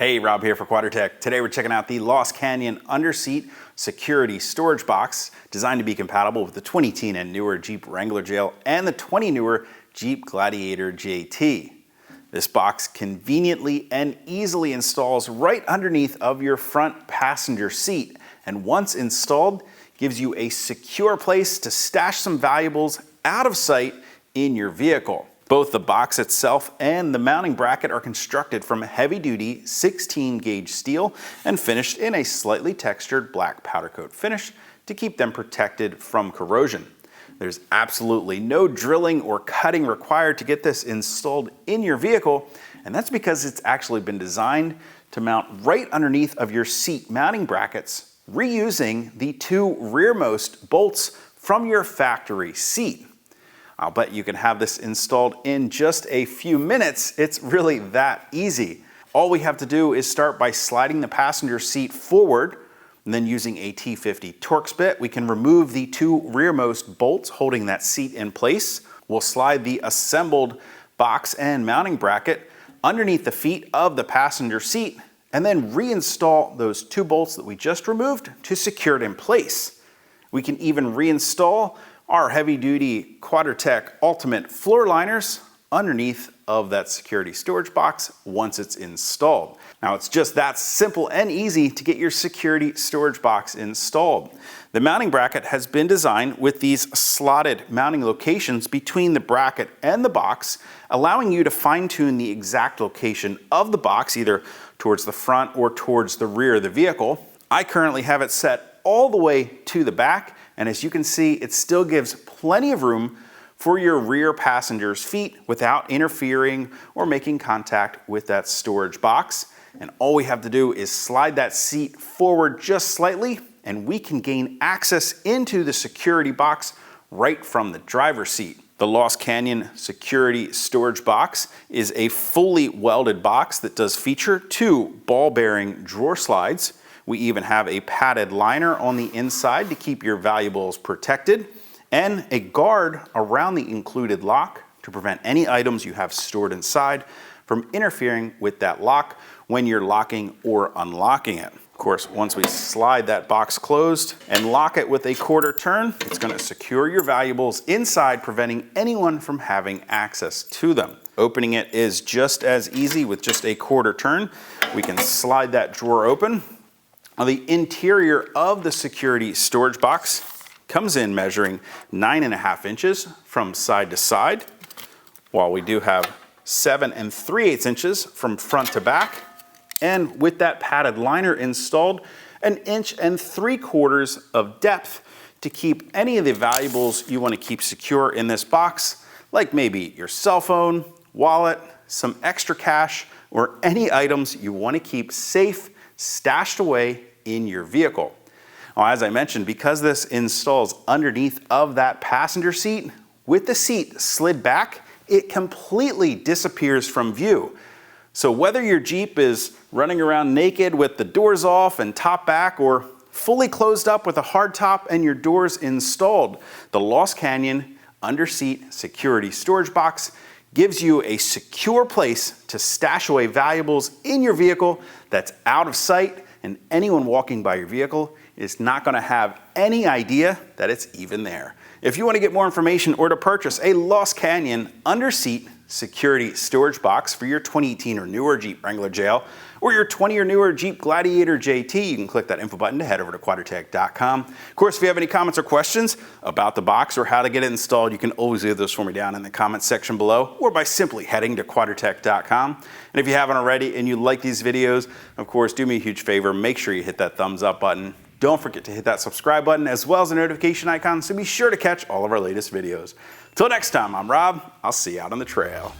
Hey, Rob here for Quadratec. Today we're checking out the Lost Canyon Underseat Security Storage Box, designed to be compatible with the 2010 and newer Jeep Wrangler JL and the 20 newer Jeep Gladiator JT. This box conveniently and easily installs right underneath of your front passenger seat, and once installed, gives you a secure place to stash some valuables out of sight in your vehicle. Both the box itself and the mounting bracket are constructed from heavy-duty 16-gauge steel and finished in a slightly textured black powder coat finish to keep them protected from corrosion. There's absolutely no drilling or cutting required to get this installed in your vehicle, and that's because it's actually been designed to mount right underneath of your seat mounting brackets, reusing the two rearmost bolts from your factory seat. I'll bet you can have this installed in just a few minutes. It's really that easy. All we have to do is start by sliding the passenger seat forward, and then using a T50 Torx bit, we can remove the two rearmost bolts holding that seat in place. We'll slide the assembled box and mounting bracket underneath the feet of the passenger seat, and then reinstall those two bolts that we just removed to secure it in place. We can even reinstall our heavy-duty Quadratec Ultimate floor liners underneath of that security storage box once it's installed. Now, it's just that simple and easy to get your security storage box installed. The mounting bracket has been designed with these slotted mounting locations between the bracket and the box, allowing you to fine-tune the exact location of the box, either towards the front or towards the rear of the vehicle. I currently have it set all the way to the back, and as you can see, it still gives plenty of room for your rear passenger's feet without interfering or making contact with that storage box. And all we have to do is slide that seat forward just slightly, and we can gain access into the security box right from the driver's seat. The Lost Canyon Security Storage Box is a fully welded box that does feature two ball-bearing drawer slides. We even have a padded liner on the inside to keep your valuables protected, and a guard around the included lock to prevent any items you have stored inside from interfering with that lock when you're locking or unlocking it. Of course, once we slide that box closed and lock it with a quarter turn, it's going to secure your valuables inside, preventing anyone from having access to them. Opening it is just as easy with just a quarter turn. We can slide that drawer open. Now, the interior of the security storage box comes in measuring 9.5 inches from side to side, while we do have 7 3/8 inches from front to back. And with that padded liner installed, 1.75 inches of depth to keep any of the valuables you want to keep secure in this box, like maybe your cell phone, wallet, some extra cash, or any items you want to keep safe, stashed away in your vehicle. Now, as I mentioned, because this installs underneath of that passenger seat, with the seat slid back, it completely disappears from view. So whether your Jeep is running around naked with the doors off and top back, or fully closed up with a hard top and your doors installed, the Lost Canyon Underseat Security Storage Box gives you a secure place to stash away valuables in your vehicle that's out of sight, and anyone walking by your vehicle is not going to have any idea that it's even there. If you want to get more information or to purchase a Lost Canyon Underseat Security Storage Box for your 2018 or newer Jeep Wrangler JL or your 20 or newer Jeep Gladiator JT, you can click that info button to head over to quadratec.com. Of course, if you have any comments or questions about the box or how to get it installed, you can always leave those for me down in the comments section below, or by simply heading to quadratec.com. And if you haven't already and you like these videos, of course, do me a huge favor, make sure you hit that thumbs up button. Don't forget to hit that subscribe button as well as the notification icon, so be sure to catch all of our latest videos. Till next time, I'm Rob. I'll see you out on the trail.